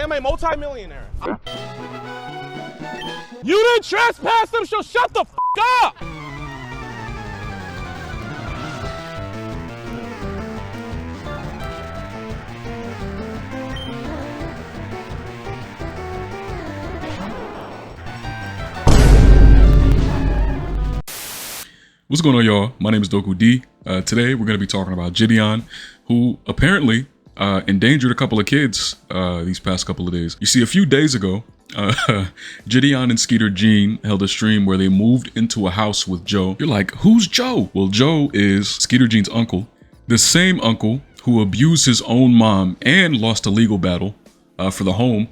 I am a multi-millionaire. You didn't trespass them, so shut the f up! What's going on, y'all? My name is Doku D. Today we're going to be talking about Jidion, who apparently endangered a couple of kids these past couple of days. You see, a few days ago, Jidion and Skeeter Jean held a stream where they moved into a house with Joe. You're like, who's Joe? Well, Joe is Skeeter Jean's uncle, the same uncle who abused his own mom and lost a legal battle for the home,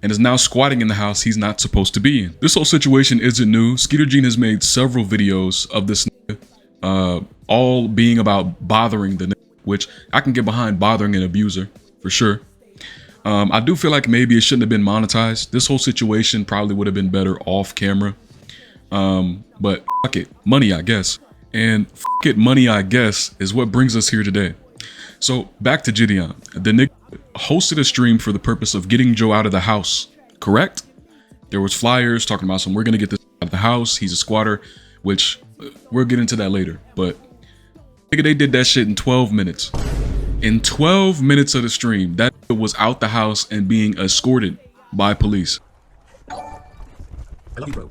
and is now squatting in the house he's not supposed to be in. This whole situation isn't new. Skeeter Jean has made several videos of this nigga, all being about bothering the nigga, which I can get behind bothering an abuser, for sure. I do feel like maybe it shouldn't have been monetized. This whole situation probably would have been better off camera. But fuck it, money, I guess. And fuck it, money, I guess, is what brings us here today. So back to Jidion. The nigga hosted a stream for the purpose of getting Joe out of the house, correct? There was flyers talking about we're gonna get this out of the house. He's a squatter, which we'll get into that later. But nigga, they did that shit in 12 minutes. In 12 minutes of the stream, that was out the house and being escorted by police. I love you, bro.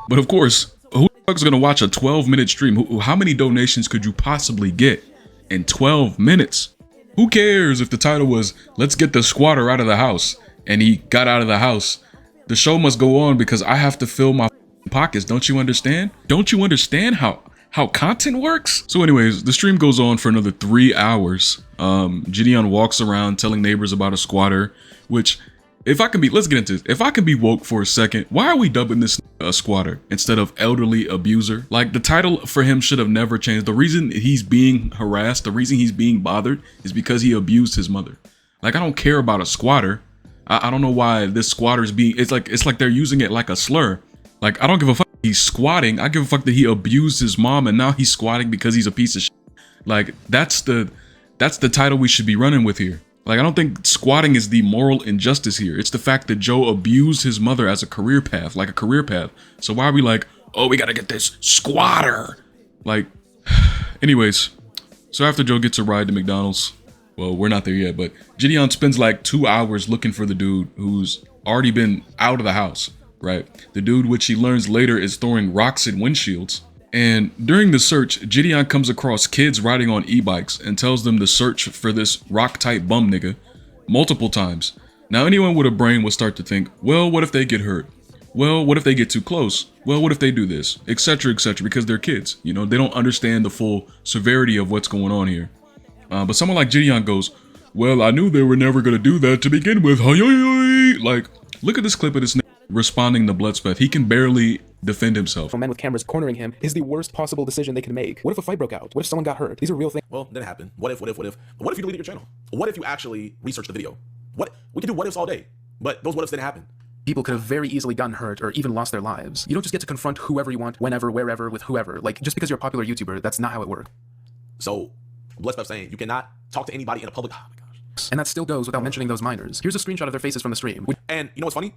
But of course, who the fuck is gonna watch a 12-minute stream? How many donations could you possibly get in 12 minutes? Who cares if the title was, let's get the squatter out of the house, and he got out of the house? The show must go on because I have to fill my pockets. Don't you understand? Don't you understand how content works? So anyways, the stream goes on for another 3 hours. Jidion walks around telling neighbors about a squatter, which, if I can be, let's get into this. If I can be woke for a second, why are we dubbing this a squatter instead of elderly abuser? Like, the title for him should have never changed. The reason he's being harassed, the reason he's being bothered is because he abused his mother. Like, I don't care about a squatter. I don't know why this squatter is being, it's like they're using it like a slur. Like, I don't give a fuck he's squatting. I give a fuck that he abused his mom and now he's squatting because he's a piece of shit. Like, that's the title we should be running with here. Like, I don't think squatting is the moral injustice here. It's the fact that Joe abused his mother as a career path, like a career path. So why are we like, oh, we gotta get this squatter? Like, anyways, so after Joe gets a ride to McDonald's, well, we're not there yet, but Jidion spends like 2 hours looking for the dude who's already been out of the house, right? The dude, which he learns later, is throwing rocks at windshields. And during the search, Jidion comes across kids riding on e-bikes and tells them to search for this rock-type bum nigga multiple times. Now, anyone with a brain would start to think, well, what if they get hurt? Well, what if they get too close? Well, what if they do this? Etc, etc, because they're kids. You know, they don't understand the full severity of what's going on here. But someone like Jidion goes, well, I knew they were never going to do that to begin with. Like, look at this clip of this nigga responding to Bloodspeth. He can barely defend himself. A man with cameras cornering him is the worst possible decision they can make. What if a fight broke out? What if someone got hurt? These are real things. Well, didn't happen. What if? But what if you deleted your channel? What if you actually researched the video? We can do what ifs all day, but those what ifs didn't happen. People could have very easily gotten hurt or even lost their lives. You don't just get to confront whoever you want, whenever, wherever, with whoever. Like, just because you're a popular YouTuber, that's not how it works. So, Bloodspeth saying you cannot talk to anybody in a public. Oh my gosh. And that still goes without mentioning those minors. Here's a screenshot of their faces from the stream. And you know what's funny?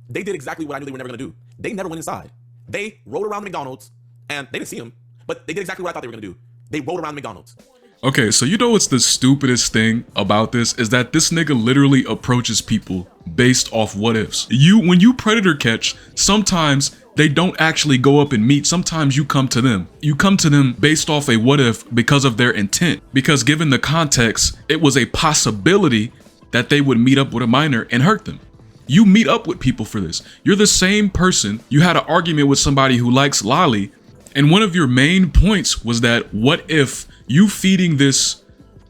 They did exactly what I knew they were never gonna do. They never went inside. They rode around the McDonald's, and they didn't see him, but they did exactly what I thought they were gonna do. They rode around McDonald's. Okay, so you know what's the stupidest thing about this is that this nigga literally approaches people based off what ifs. When you predator catch, sometimes they don't actually go up and meet. Sometimes you come to them. You come to them based off a what if because of their intent. Because given the context, it was a possibility that they would meet up with a minor and hurt them. You meet up with people for this. You're the same person. You had an argument with somebody who likes lolly, and one of your main points was that what if you feeding this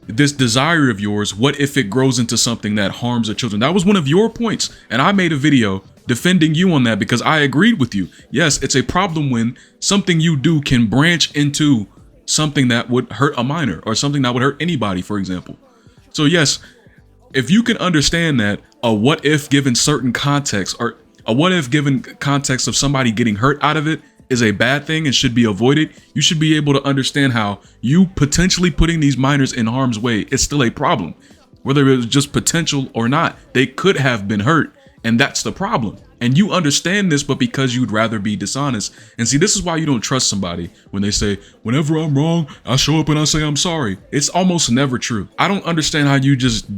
desire of yours, what if it grows into something that harms the children? That was one of your points, and I made a video defending you on that because I agreed with you. Yes, it's a problem when something you do can branch into something that would hurt a minor or something that would hurt anybody, for example. So yes, if you can understand that a what if given certain context, or a what if given context of somebody getting hurt out of it, is a bad thing and should be avoided, you should be able to understand how you potentially putting these minors in harm's way is still a problem. Whether it was just potential or not, they could have been hurt, and that's the problem. And you understand this, but because you'd rather be dishonest. And see, this is why you don't trust somebody when they say, whenever I'm wrong, I show up and I say I'm sorry. It's almost never true. I don't understand how you just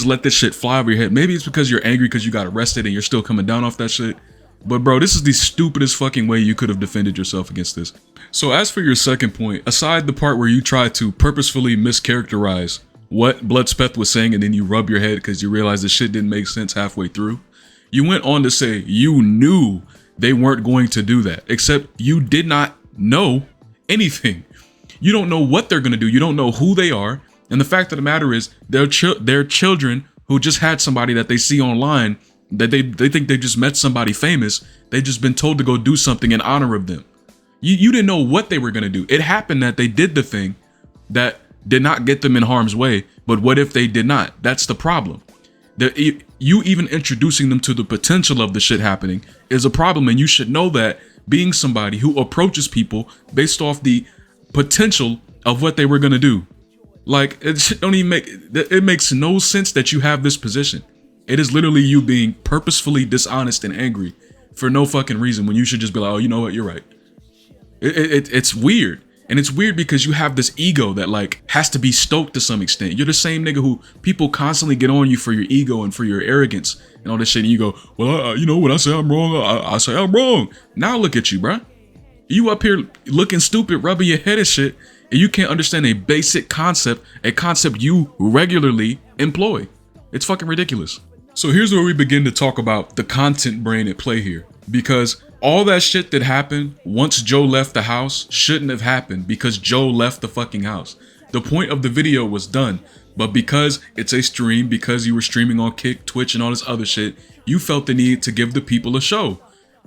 let this shit fly over your head. Maybe it's because you're angry because you got arrested and you're still coming down off that shit. But bro, this is the stupidest fucking way you could have defended yourself against this. So as for your second point, aside the part where you try to purposefully mischaracterize what Bloodspeth was saying and then you rub your head because you realize the shit didn't make sense halfway through, you went on to say you knew they weren't going to do that, except you did not know anything. You don't know what they're going to do. You don't know who they are. And the fact of the matter is they're children who just had somebody that they see online that they think they just met somebody famous. They've just been told to go do something in honor of them. You didn't know what they were going to do. It happened that they did the thing that did not get them in harm's way. But what if they did not? That's the problem. You even introducing them to the potential of the shit happening is a problem. And you should know that being somebody who approaches people based off the potential of what they were going to do. Like, it makes no sense that you have this position. It is literally you being purposefully dishonest and angry for no fucking reason when you should just be like, oh, you know what? You're right. It's weird. And it's weird because you have this ego that like has to be stoked to some extent. You're the same nigga who people constantly get on you for your ego and for your arrogance and all this shit. And you go, well, you know, when I say I'm wrong, I say I'm wrong. Now look at you, bruh. You up here looking stupid, rubbing your head and shit. And you can't understand a basic concept, a concept you regularly employ. It's fucking ridiculous. So here's where we begin to talk about the content brain at play here. Because all that shit that happened once Joe left the house shouldn't have happened because Joe left the fucking house. The point of the video was done, but because it's a stream, because you were streaming on Kick, Twitch, and all this other shit, you felt the need to give the people a show.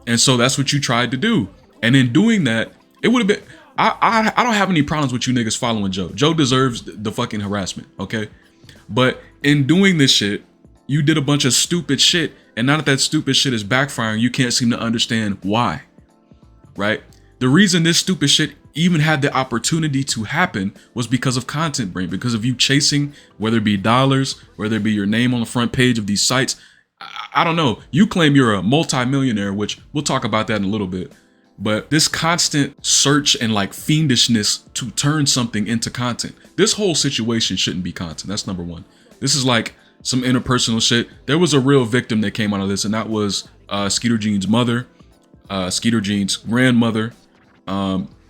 And so that's what you tried to do. And in doing that, it would have been, I don't have any problems with you niggas following Joe. Joe deserves the fucking harassment, okay? But in doing this shit, you did a bunch of stupid shit, and now that stupid shit is backfiring, you can't seem to understand why, right? The reason this stupid shit even had the opportunity to happen was because of content brain, because of you chasing, whether it be dollars, whether it be your name on the front page of these sites. I don't know. You claim you're a multi-millionaire, which we'll talk about that in a little bit. But this constant search and like fiendishness to turn something into content. This whole situation shouldn't be content. That's number one. This is like some interpersonal shit. There was a real victim that came out of this, and that was Skeeter Jean's mother, Skeeter Jean's grandmother.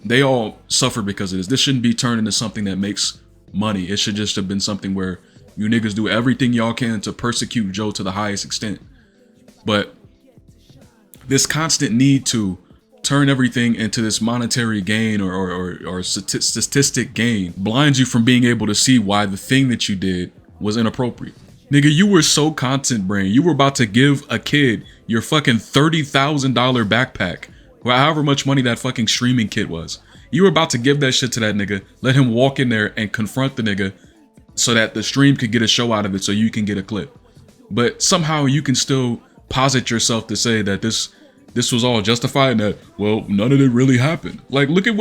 They all suffered because of this. This shouldn't be turned into something that makes money. It should just have been something where you niggas do everything y'all can to persecute Joe to the highest extent. But this constant need to turn everything into this monetary gain or statistic gain blinds you from being able to see why the thing that you did was inappropriate. Nigga, you were so content brain. You were about to give a kid your fucking $30,000 backpack, or however much money that fucking streaming kit was. You were about to give that shit to that nigga, let him walk in there and confront the nigga so that the stream could get a show out of it so you can get a clip. But somehow you can still posit yourself to say that this was all justified and that, well, none of it really happened. Like, look at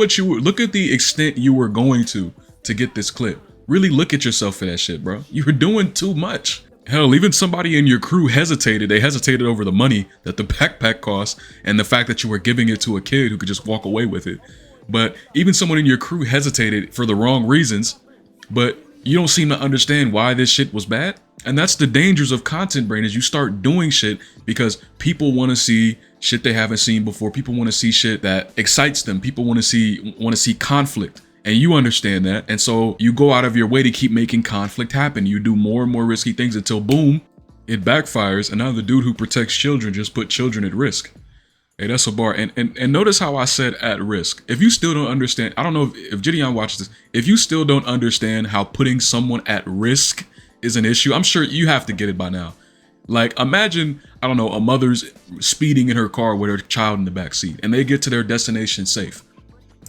the extent you were going to get this clip. Really look at yourself for that shit, bro. You were doing too much. Hell, even somebody in your crew hesitated. They hesitated over the money that the backpack cost and the fact that you were giving it to a kid who could just walk away with it. But even someone in your crew hesitated for the wrong reasons, but you don't seem to understand why this shit was bad. And that's the dangers of content brain, is you start doing shit because people want to see shit they haven't seen before. People want to see shit that excites them. People want to see conflict. And you understand that. And so you go out of your way to keep making conflict happen. You do more and more risky things until boom, it backfires. And now the dude who protects children just put children at risk. Hey, that's a bar. And notice how I said at risk. If you still don't understand, I don't know if Jidion watches this, if you still don't understand how putting someone at risk is an issue, I'm sure you have to get it by now. Like, imagine, I don't know, a mother's speeding in her car with her child in the back seat and they get to their destination safe.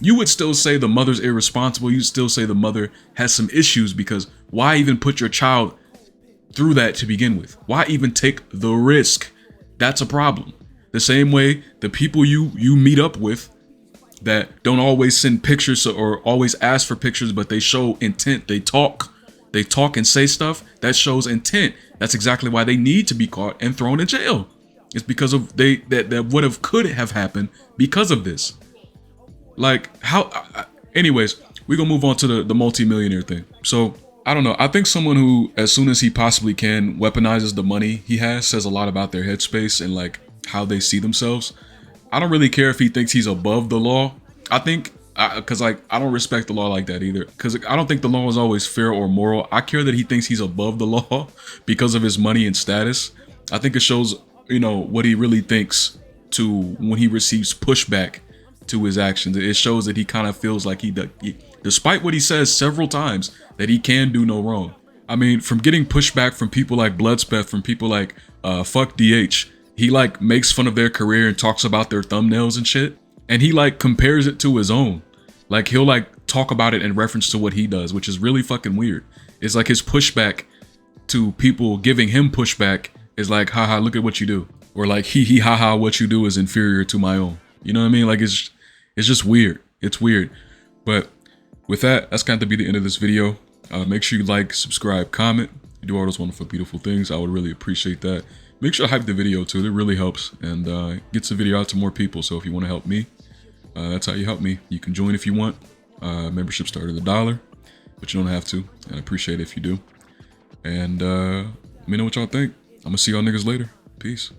You would still say the mother's irresponsible. You'd still say the mother has some issues, because why even put your child through that to begin with? Why even take the risk? That's a problem. The same way the people you meet up with that don't always send pictures or always ask for pictures, but they show intent. They talk and say stuff that shows intent. That's exactly why they need to be caught and thrown in jail. It's because of that would have could have happened because of this. Like how? Anyways, we're gonna move on to the multi-millionaire thing. So I don't know. I think someone who, as soon as he possibly can, weaponizes the money he has says a lot about their headspace and like how they see themselves. I don't really care if he thinks he's above the law. I think, because like I don't respect the law like that either. Because I don't think the law is always fair or moral. I care that he thinks he's above the law because of his money and status. I think it shows, you know, what he really thinks to when he receives pushback to his actions. It shows that he kind of feels like he, despite what he says several times, that he can do no wrong. I mean, from getting pushback from people like Bloodspeth, from people like Fuck DH, he like makes fun of their career and talks about their thumbnails and shit. And he like compares it to his own. Like he'll like talk about it in reference to what he does, which is really fucking weird. It's like his pushback to people giving him pushback is like, haha, look at what you do. Or like, hee haha, what you do is inferior to my own. You know what I mean? Like it's just weird. It's weird. But with that, that's going to be the end of this video. Make sure you like, subscribe, comment. You do all those wonderful, beautiful things. I would really appreciate that. Make sure to hype the video too. It really helps and gets the video out to more people. So if you want to help me, that's how you help me. You can join if you want. Membership started at $1, but you don't have to. And I appreciate it if you do. And let me know what y'all think. I'm going to see y'all niggas later. Peace.